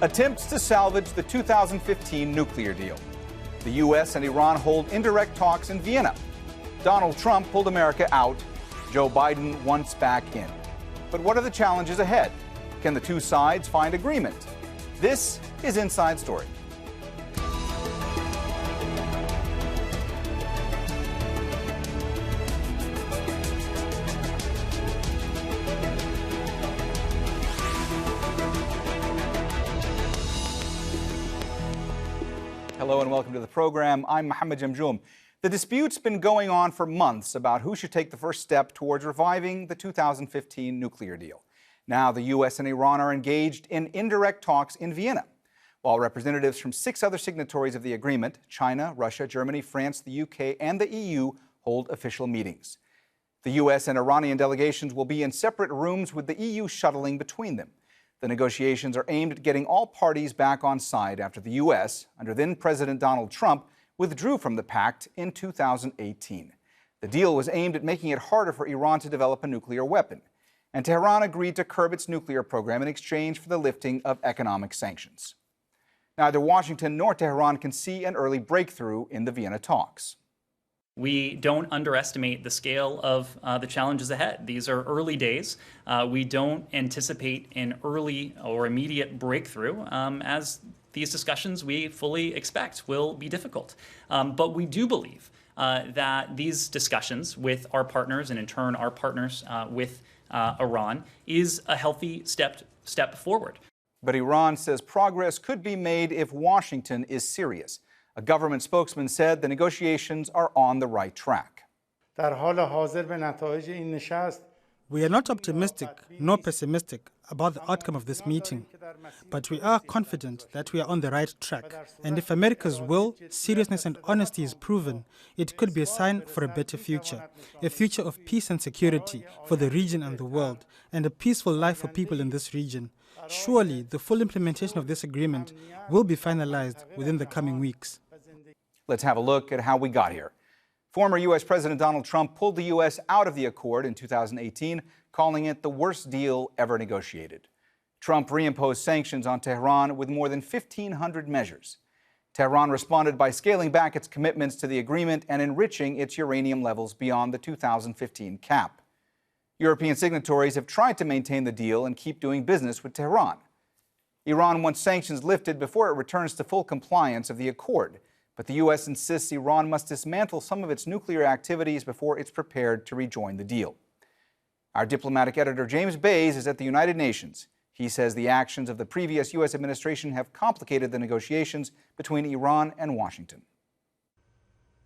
Attempts to salvage the 2015 nuclear deal. The U.S. and Iran hold indirect talks in Vienna. Donald Trump pulled America out. Joe Biden wants back in. But what are the challenges ahead? Can the two sides find agreement? This is Inside Story. Hello and welcome to the program. I'm Mohammed Jamjoom. The dispute's been going on for months about who should take the first step towards reviving the 2015 nuclear deal. Now the U.S. and Iran are engaged in indirect talks in Vienna, while representatives from 6 other signatories of the agreement, China, Russia, Germany, France, the UK, and the EU, hold official meetings. The U.S. and Iranian delegations will be in separate rooms with the EU shuttling between them. The negotiations are aimed at getting all parties back on side after the U.S., under then-President Donald Trump, withdrew from the pact in 2018. The deal was aimed at making it harder for Iran to develop a nuclear weapon, and Tehran agreed to curb its nuclear program in exchange for the lifting of economic sanctions. Neither Washington nor Tehran can see an early breakthrough in the Vienna talks. We don't underestimate the scale of the challenges ahead. These are early days. We don't anticipate an early or immediate breakthrough, as these discussions we fully expect will be difficult. But we do believe that these discussions with our partners, and in turn our partners with Iran, is a healthy step forward. But Iran says progress could be made if Washington is serious. A government spokesman said the negotiations are on the right track. We are not optimistic nor pessimistic about the outcome of this meeting, but we are confident that we are on the right track. And if America's will, seriousness and honesty is proven, it could be a sign for a better future, a future of peace and security for the region and the world, and a peaceful life for people in this region. Surely, the full implementation of this agreement will be finalized within the coming weeks. Let's have a look at how we got here. Former U.S. President Donald Trump pulled the U.S. out of the accord in 2018, calling it the worst deal ever negotiated. Trump reimposed sanctions on Tehran with more than 1,500 measures. Tehran responded by scaling back its commitments to the agreement and enriching its uranium levels beyond the 2015 cap. European signatories have tried to maintain the deal and keep doing business with Tehran. Iran wants sanctions lifted before it returns to full compliance of the accord. But the U.S. insists Iran must dismantle some of its nuclear activities before it's prepared to rejoin the deal. Our diplomatic editor, James Bays, is at the United Nations. He says the actions of the previous U.S. administration have complicated the negotiations between Iran and Washington.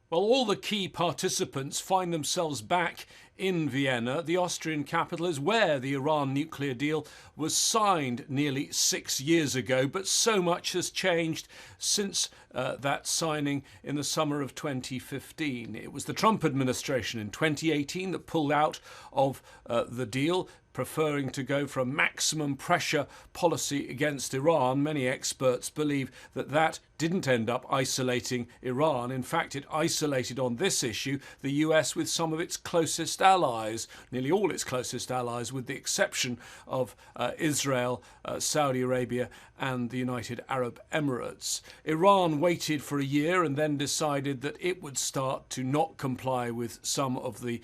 Well, all the key participants find themselves back in Vienna. The Austrian capital is where the Iran nuclear deal was signed nearly 6 years ago, but so much has changed since that signing in the summer of 2015. It was the Trump administration in 2018 that pulled out of the deal, preferring to go for a maximum pressure policy against Iran. Many experts believe that that didn't end up isolating Iran. In fact, it isolated on this issue the US with some of its closest allies, nearly all its closest allies, with the exception of Israel, Saudi Arabia and the United Arab Emirates. Iran waited for a year and then decided that it would start to not comply with some of the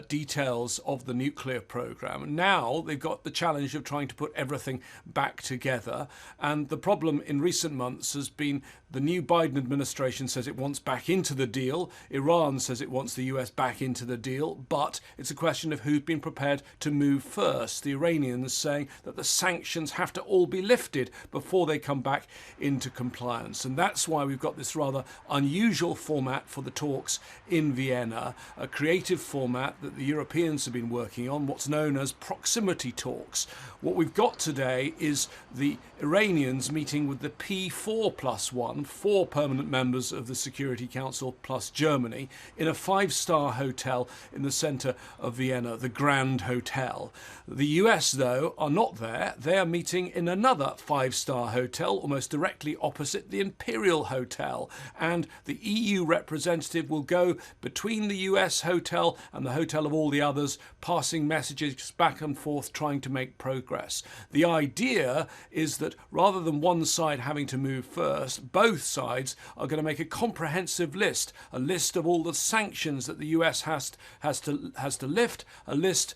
details of the nuclear program. Now they've got the challenge of trying to put everything back together. And the problem in recent months has been the new Biden administration says it wants back into the deal. Iran says it wants the US back into the deal. But it's a question of who's been prepared to move first. The Iranians saying that the sanctions have to all be lifted before they come back into compliance. And that's why we've got this rather unusual format for the talks in Vienna, a creative format that the Europeans have been working on, what's known as proximity talks. What we've got today is the Iranians meeting with the P4+1, 4 permanent members of the Security Council plus Germany, in a 5-star hotel in the centre centre of Vienna, the Grand Hotel. The US, though, are not there. They are meeting in another five-star hotel, almost directly opposite the Imperial Hotel. And the EU representative will go between the US hotel and the hotel of all the others, passing messages back and forth, trying to make progress. The idea is that rather than one side having to move first, both sides are going to make a comprehensive list, a list of all the sanctions that the US has to lift, a list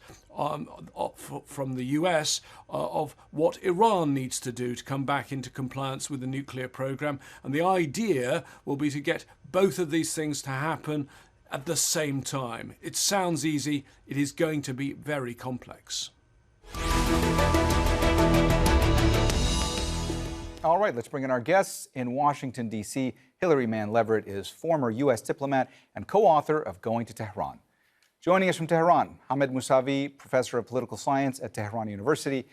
from the US of what Iran needs to do to come back into compliance with the nuclear program. And the idea will be to get both of these things to happen at the same time. It sounds easy. It is going to be very complex. All right, let's bring in our guests in Washington, D.C. Hillary Mann Leverett is former U.S. diplomat and co-author of Going to Tehran. Joining us from Tehran, Mohammed Mousavi, professor of political science at Tehran University,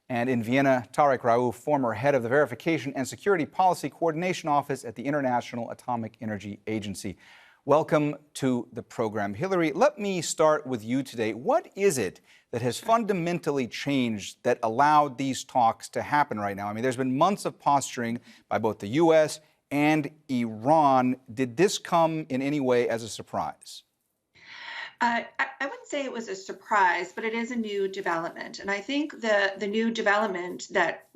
and in Vienna, Tarek Raouf, former head of the Verification and Security Policy Coordination Office at the International Atomic Energy Agency. Welcome to the program. Hillary, let me start with you today. What is it that has fundamentally changed that allowed these talks to happen right now? I mean, there's been months of posturing by both the U.S. and Iran. Did this come in any way as a surprise? I wouldn't say it was a surprise, but it is a new development. And I think the new development that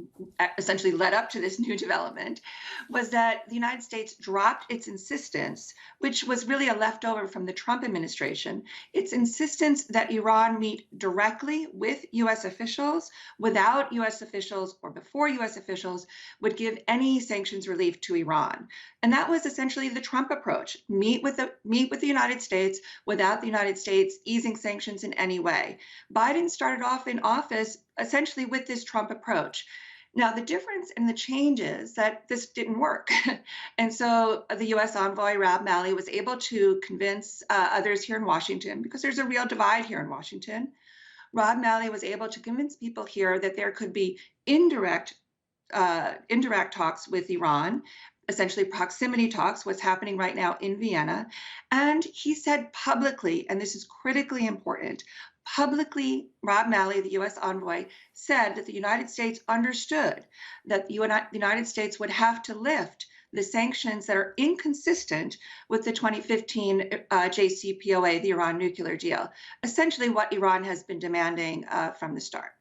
essentially led up to this new development was that the United States dropped its insistence, which was really a leftover from the Trump administration, its insistence that Iran meet directly with U.S. officials, without U.S. officials or before U.S. officials would give any sanctions relief to Iran. And that was essentially the Trump approach: meet with the United States without the United States easing sanctions in any way. Biden started off in office essentially with this Trump approach. Now, the difference and the change is that this didn't work. And so the U.S. envoy, Rob Malley, was able to convince others here in Washington, because there's a real divide here in Washington. Rob Malley was able to convince people here that there could be indirect talks with Iran, essentially proximity talks, what's happening right now in Vienna. And he said publicly, and this is critically important, publicly, Rob Malley, the U.S. envoy, said that the United States understood that the United States would have to lift the sanctions that are inconsistent with the 2015 JCPOA, the Iran nuclear deal, essentially what Iran has been demanding from the start.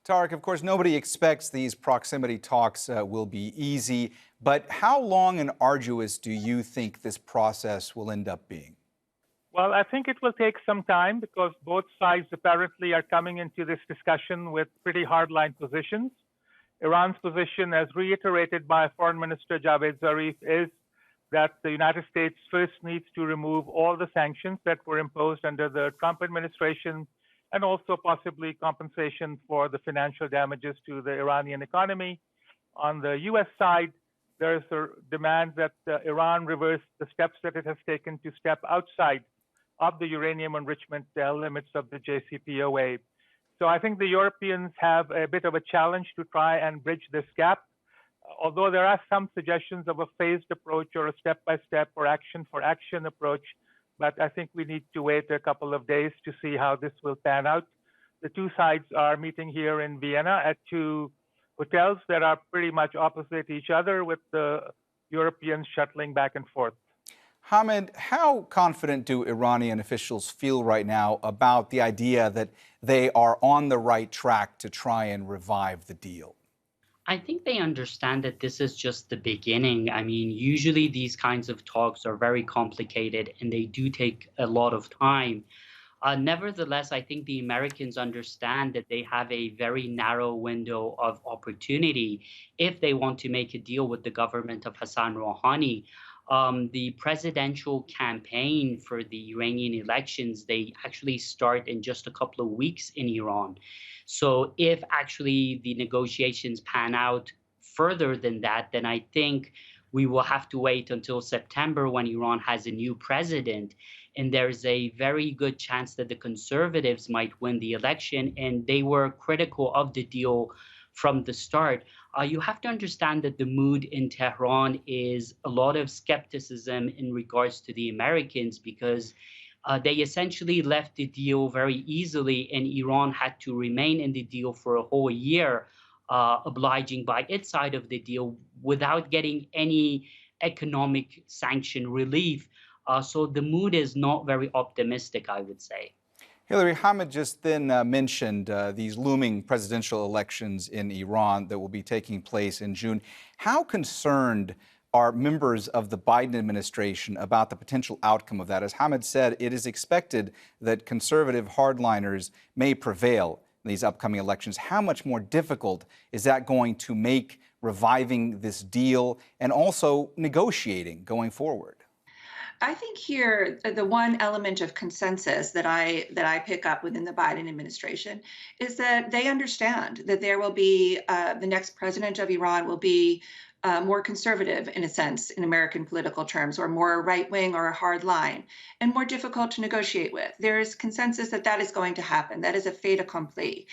Tarek, of course, nobody expects these proximity talks will be easy, but how long and arduous do you think this process will end up being? Well, I think it will take some time, because both sides apparently are coming into this discussion with pretty hardline positions. Iran's position, as reiterated by Foreign Minister Javed Zarif, is that the United States first needs to remove all the sanctions that were imposed under the Trump administration, and also possibly compensation for the financial damages to the Iranian economy. On the U.S. side, there is a demand that Iran reverse the steps that it has taken to step outside of the uranium enrichment limits of the JCPOA. So I think the Europeans have a bit of a challenge to try and bridge this gap, although there are some suggestions of a phased approach or a step-by-step or action-for-action approach. But I think we need to wait a couple of days to see how this will pan out. The two sides are meeting here in Vienna at two hotels that are pretty much opposite each other, with the Europeans shuttling back and forth. Mohammed, how confident do Iranian officials feel right now about the idea that they are on the right track to try and revive the deal? I think they understand that this is just the beginning. I mean, usually these kinds of talks are very complicated and they do take a lot of time. Nevertheless, I think the Americans understand that they have a very narrow window of opportunity if they want to make a deal with the government of Hassan Rouhani. The presidential campaign for the Iranian elections, they actually start in just a couple of weeks in Iran. So if actually the negotiations pan out further than that, then I think we will have to wait until September, when Iran has a new president. And there's a very good chance that the conservatives might win the election. And they were critical of the deal from the start. You have to understand that the mood in Tehran is a lot of skepticism in regards to the Americans, because They essentially left the deal very easily, and Iran had to remain in the deal for a whole year, obliging by its side of the deal without getting any economic sanction relief. So the mood is not very optimistic, I would say. Hillary, Mohammed just then mentioned these looming presidential elections in Iran that will be taking place in June. How concerned are members of the Biden administration about the potential outcome of that? As Mohammed said, it is expected that conservative hardliners may prevail in these upcoming elections. How much more difficult is that going to make reviving this deal and also negotiating going forward? I think here the one element of consensus that I pick up within the Biden administration is that they understand that there will be the next president of Iran will be more conservative in a sense in American political terms, or more right wing or a hard line, and more difficult to negotiate with. There is consensus that that is going to happen. That is a fait accompli.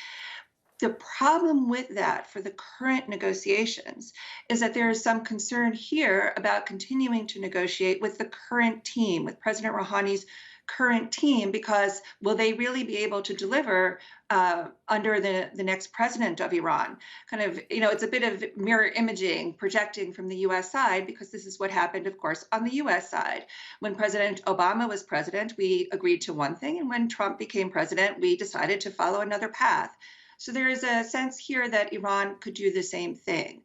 The problem with that for the current negotiations is that there is some concern here about continuing to negotiate with the current team, with President Rouhani's current team, because will they really be able to deliver under the next president of Iran? Kind of, it's a bit of mirror imaging, projecting from the U.S. side, because this is what happened, of course, on the U.S. side. When President Obama was president, we agreed to one thing, and when Trump became president, we decided to follow another path. So there is a sense here that Iran could do the same thing.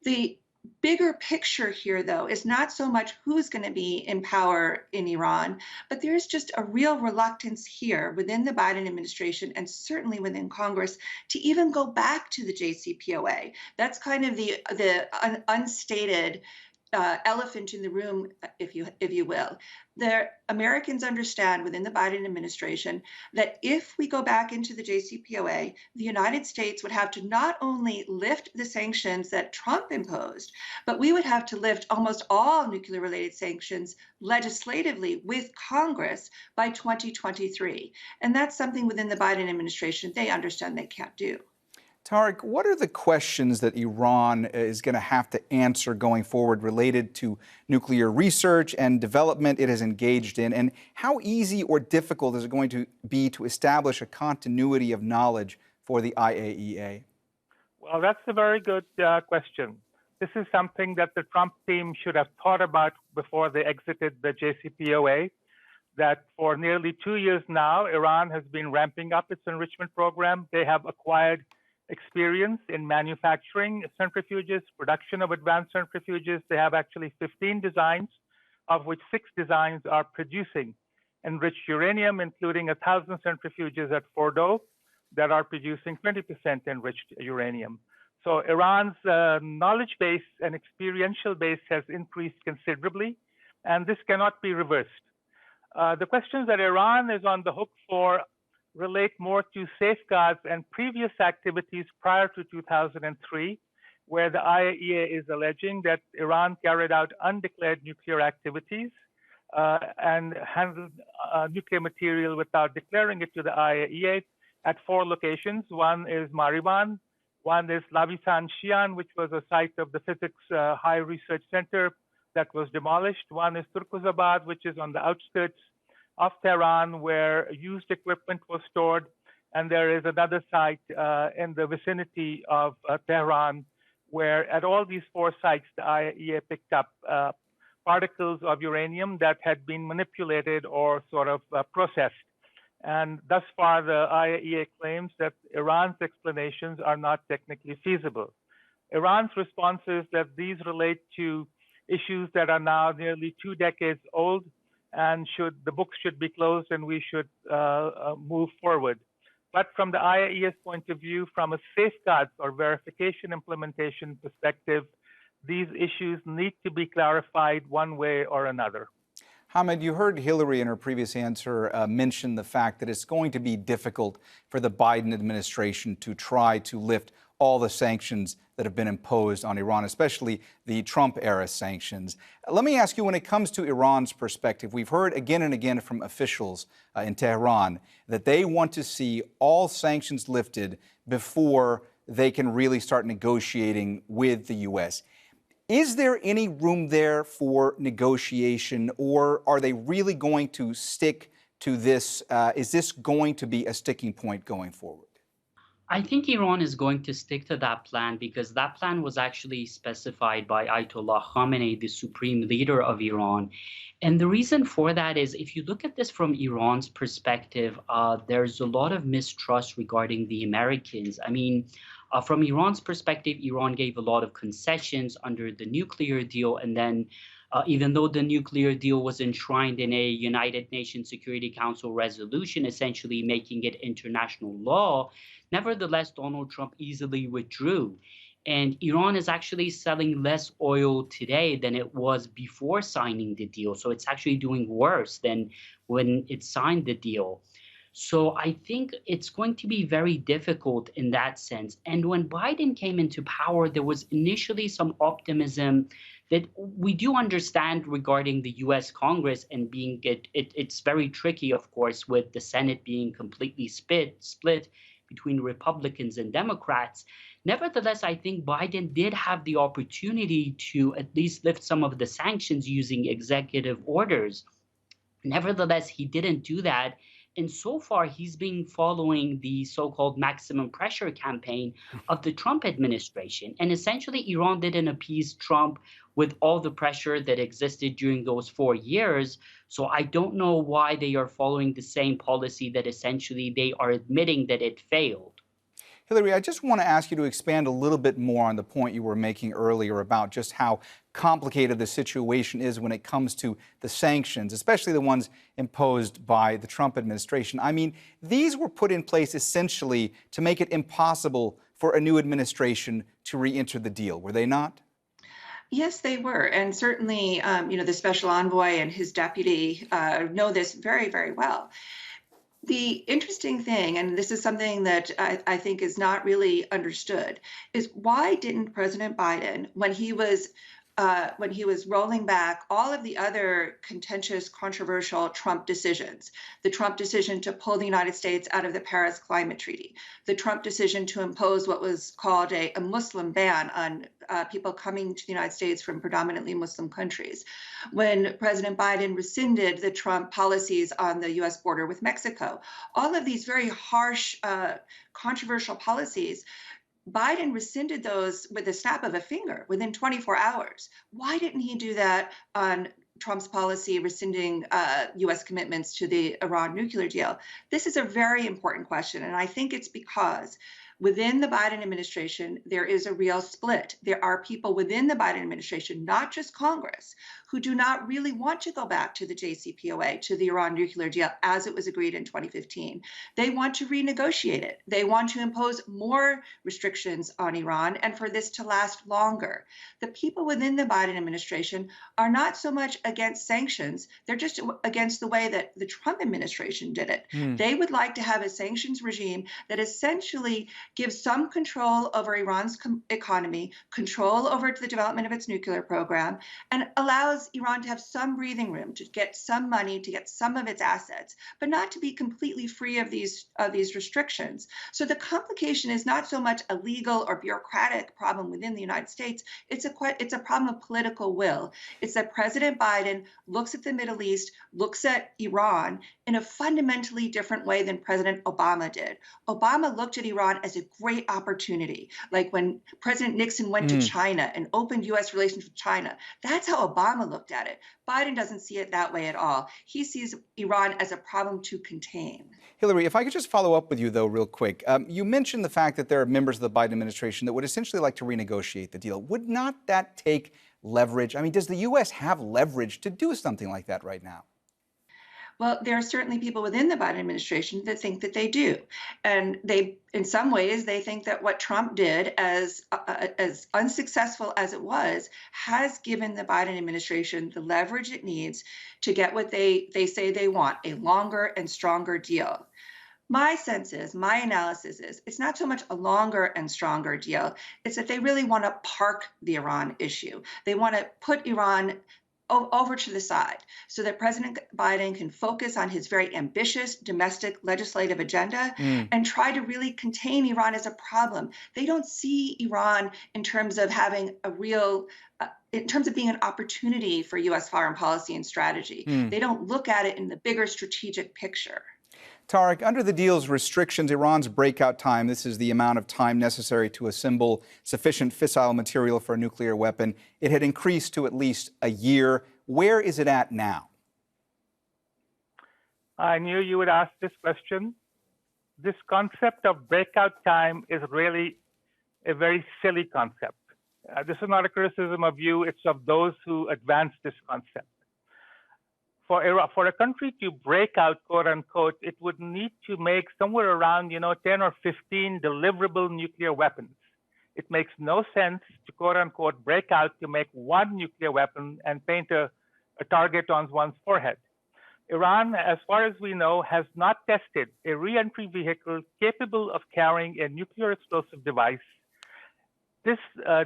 The bigger picture here, though, is not so much who's going to be in power in Iran, but there's just a real reluctance here within the Biden administration and certainly within Congress to even go back to the JCPOA. That's kind of the unstated elephant in the room, if you will. The Americans understand within the Biden administration that if we go back into the JCPOA, the United States would have to not only lift the sanctions that Trump imposed, but we would have to lift almost all nuclear-related sanctions legislatively with Congress by 2023. And that's something within the Biden administration they understand they can't do. Tariq, what are the questions that Iran is going to have to answer going forward related to nuclear research and development it has engaged in? And how easy or difficult is it going to be to establish a continuity of knowledge for the IAEA? Well, that's a very good question. This is something that the Trump team should have thought about before they exited the JCPOA, that for nearly 2 years now, Iran has been ramping up its enrichment program. They have acquired experience in manufacturing centrifuges, production of advanced centrifuges. They have actually 15 designs, of which 6 designs are producing enriched uranium, including 1,000 centrifuges at Fordo that are producing 20% enriched uranium. So Iran's knowledge base and experiential base has increased considerably, and this cannot be reversed. The questions that Iran is on the hook for relate more to safeguards and previous activities prior to 2003, where the IAEA is alleging that Iran carried out undeclared nuclear activities and handled nuclear material without declaring it to the IAEA at 4 locations. One is Mariban, one is Lavisan Shian, which was a site of the Physics High Research Center that was demolished. One is Turkuzabad, which is on the outskirts of Tehran, where used equipment was stored. And there is another site in the vicinity of Tehran, where at all these 4 sites, the IAEA picked up particles of uranium that had been manipulated or sort of processed. And thus far, the IAEA claims that Iran's explanations are not technically feasible. Iran's response is that these relate to issues that are now nearly 2 decades old, and the books should be closed and we should move forward. But from the IAEA's point of view, from a safeguards or verification implementation perspective, these issues need to be clarified one way or another. Mohammed, you heard Hillary in her previous answer mention the fact that it's going to be difficult for the Biden administration to try to lift all the sanctions that have been imposed on Iran, especially the Trump-era sanctions. Let me ask you, when it comes to Iran's perspective, we've heard again and again from officials in Tehran that they want to see all sanctions lifted before they can really start negotiating with the U.S. Is there any room there for negotiation, or are they really going to stick to this? Is this going to be a sticking point going forward? I think Iran is going to stick to that plan because that plan was actually specified by Ayatollah Khamenei, the supreme leader of Iran. And the reason for that is if you look at this from Iran's perspective, there's a lot of mistrust regarding the Americans. I mean, from Iran's perspective, Iran gave a lot of concessions under the nuclear deal. And then even though the nuclear deal was enshrined in a United Nations Security Council resolution, essentially making it international law, nevertheless, Donald Trump easily withdrew. And Iran is actually selling less oil today than it was before signing the deal. So it's actually doing worse than when it signed the deal. So I think it's going to be very difficult in that sense. And when Biden came into power, there was initially some optimism that we do understand regarding the U.S. Congress and being it's very tricky, of course, with the Senate being completely split between Republicans and Democrats. Nevertheless, I think Biden did have the opportunity to at least lift some of the sanctions using executive orders. Nevertheless, he didn't do that. And so far, he's been following the so-called maximum pressure campaign of the Trump administration. And essentially, Iran didn't appease Trump with all the pressure that existed during those 4 years. So I don't know why they are following the same policy that essentially they are admitting that it failed. Hillary, I just want to ask you to expand a little bit more on the point you were making earlier about just how complicated the situation is when it comes to the sanctions, especially the ones imposed by the Trump administration. I mean, these were put in place essentially to make it impossible for a new administration to re-enter the deal, were they not? Yes, they were. And certainly, the special envoy and his deputy know this very, very well. The interesting thing, and this is something that I think is not really understood, is why didn't President Biden, when he was rolling back all of the other contentious, controversial Trump decisions, the Trump decision to pull the United States out of the Paris Climate Treaty, the Trump decision to impose what was called a Muslim ban on people coming to the United States from predominantly Muslim countries, when President Biden rescinded the Trump policies on the U.S. border with Mexico, all of these very harsh, controversial policies, Biden rescinded those with a snap of a finger within 24 hours. Why didn't he do that on Trump's policy rescinding U.S. commitments to the Iran nuclear deal? This is a very important question, and I think it's because within the Biden administration, there is a real split. There are people within the Biden administration, not just Congress, who do not really want to go back to the JCPOA, to the Iran nuclear deal as it was agreed in 2015. They want to renegotiate it. They want to impose more restrictions on Iran and for this to last longer. The people within the Biden administration are not so much against sanctions. They're just against the way that the Trump administration did it. They would like to have a sanctions regime that essentially gives some control over Iran's economy, control over the development of its nuclear program, and allows Iran to have some breathing room, to get some money, to get some of its assets, but not to be completely free of these restrictions. So the complication is not so much a legal or bureaucratic problem within the United States. It's a problem of political will. It's that President Biden looks at the Middle East, looks at Iran in a fundamentally different way than President Obama did. Obama looked at Iran as a great opportunity, like when President Nixon went to China and opened U.S. relations with China. That's how Obama looked at it. Biden doesn't see it that way at all. He sees Iran as a problem to contain. Hillary, if I could just follow up with you, though, real quick. You mentioned the fact that there are members of the Biden administration that would essentially like to renegotiate the deal. Would not that take leverage? I mean, does the U.S. have leverage to do something like that right now? Well, there are certainly people within the Biden administration that think that they do. And they, in some ways, they think that what Trump did, as unsuccessful as it was, has given the Biden administration the leverage it needs to get what they say they want, a longer and stronger deal. My sense is, my analysis is, it's not so much a longer and stronger deal. It's that they really want to park the Iran issue. They want to put Iran over to the side so that President Biden can focus on his very ambitious domestic legislative agenda and try to really contain Iran as a problem. They don't see Iran in terms of having a real in terms of being an opportunity for U.S. foreign policy and strategy. They don't look at it in the bigger strategic picture. Tariq, under the deal's restrictions, Iran's breakout time, this is the amount of time necessary to assemble sufficient fissile material for a nuclear weapon, it had increased to at least a year. Where is it at now? I knew you would ask this question. This concept of breakout time is really a very silly concept. This is not a criticism of you, it's of those who advance this concept. For a country to break out, quote unquote, it would need to make somewhere around, 10 or 15 deliverable nuclear weapons. It makes no sense to, quote unquote, break out to make one nuclear weapon and paint a target on one's forehead. Iran, as far as we know, has not tested a re-entry vehicle capable of carrying a nuclear explosive device. This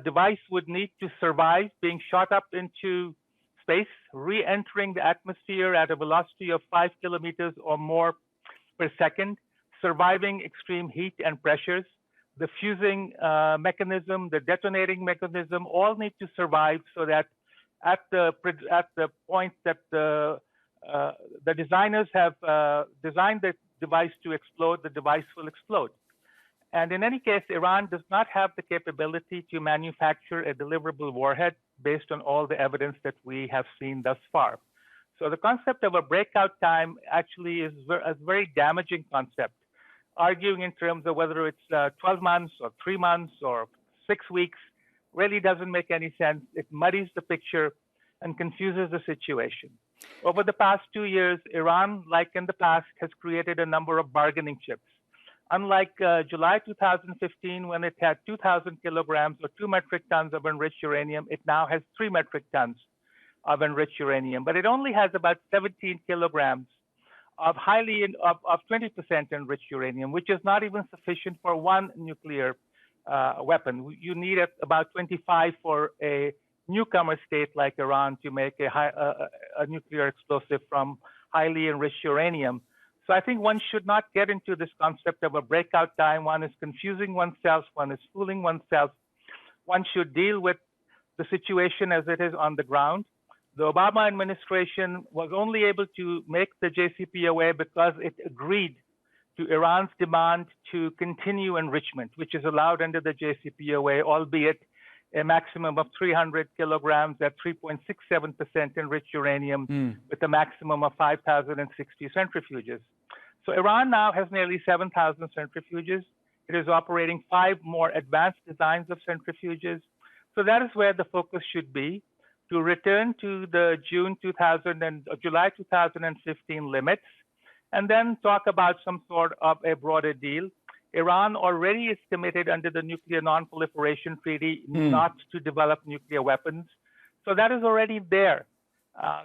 device would need to survive being shot up into space, re-entering the atmosphere at a velocity of 5 kilometers or more per second, surviving extreme heat and pressures. The fusing mechanism, the detonating mechanism, all need to survive so that at the point that the designers have designed the device to explode, the device will explode. And in any case, Iran does not have the capability to manufacture a deliverable warhead based on all the evidence that we have seen thus far. So the concept of a breakout time actually is a very damaging concept. Arguing in terms of whether it's 12 months or 3 months or 6 weeks really doesn't make any sense. It muddies the picture and confuses the situation. Over the past 2 years, Iran, like in the past, has created a number of bargaining chips. Unlike July 2015, when it had 2,000 kilograms or 2 metric tons of enriched uranium, it now has 3 metric tons of enriched uranium. But it only has about 17 kilograms of 20% enriched uranium, which is not even sufficient for one nuclear weapon. You need about 25 for a newcomer state like Iran to make a nuclear explosive from highly enriched uranium. So I think one should not get into this concept of a breakout time. One is confusing oneself, one is fooling oneself. One should deal with the situation as it is on the ground. The Obama administration was only able to make the JCPOA because it agreed to Iran's demand to continue enrichment, which is allowed under the JCPOA, albeit a maximum of 300 kilograms at 3.67% enriched uranium with a maximum of 5,060 centrifuges. So Iran now has nearly 7,000 centrifuges. It is operating 5 more advanced designs of centrifuges. So that is where the focus should be, to return to the July 2015 limits, and then talk about some sort of a broader deal. Iran already is committed under the Nuclear Non-Proliferation Treaty not to develop nuclear weapons. So that is already there.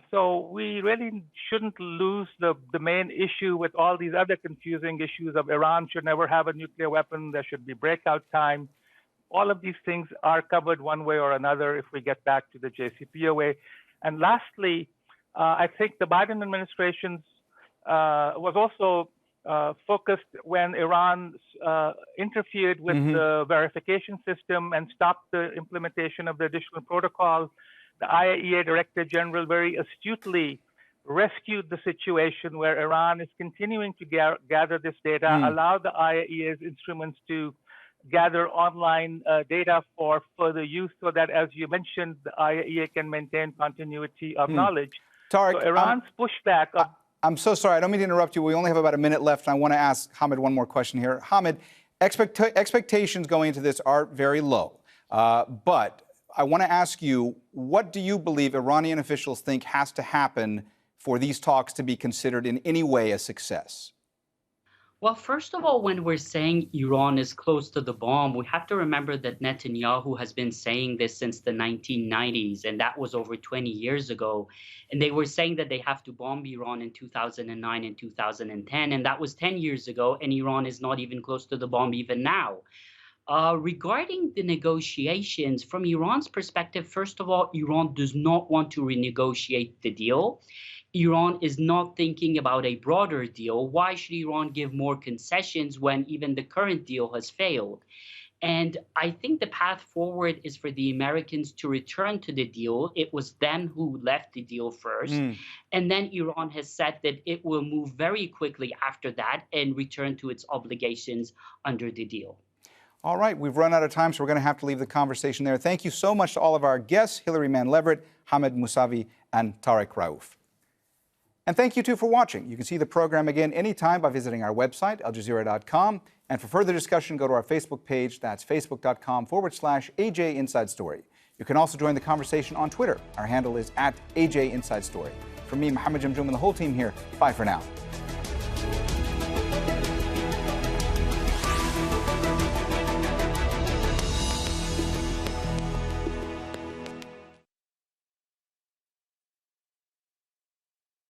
So we really shouldn't lose the main issue with all these other confusing issues of Iran should never have a nuclear weapon, there should be breakout time. All of these things are covered one way or another if we get back to the JCPOA. And lastly, I think the Biden administration was also focused when Iran interfered with the verification system and stopped the implementation of the additional protocol. The IAEA Director General very astutely rescued the situation where Iran is continuing to gather this data, allow the IAEA's instruments to gather online data for further use so that, as you mentioned, the IAEA can maintain continuity of knowledge. Tariq, so Iran's pushback... I'm so sorry. I don't mean to interrupt you. We only have about a minute left, and I want to ask Hamid one more question here. Hamid, expectations going into this are very low, but I want to ask you, what do you believe Iranian officials think has to happen for these talks to be considered in any way a success? Well, first of all, when we're saying Iran is close to the bomb, we have to remember that Netanyahu has been saying this since the 1990s, and that was over 20 years ago. And they were saying that they have to bomb Iran in 2009 and 2010, and that was 10 years ago, and Iran is not even close to the bomb even now. Regarding the negotiations, from Iran's perspective, first of all, Iran does not want to renegotiate the deal. Iran is not thinking about a broader deal. Why should Iran give more concessions when even the current deal has failed? And I think the path forward is for the Americans to return to the deal. It was them who left the deal first. And then Iran has said that it will move very quickly after that and return to its obligations under the deal. All right, we've run out of time, so we're going to have to leave the conversation there. Thank you so much to all of our guests, Hilary Mann Leverett, Hamed Mousavi, and Tariq Raouf. And thank you, too, for watching. You can see the program again anytime by visiting our website, aljazeera.com. And for further discussion, go to our Facebook page. That's facebook.com/AJ Inside Story. You can also join the conversation on Twitter. Our handle is @AJ Inside Story. From me, Mohammed Jamjoom, and the whole team here, bye for now.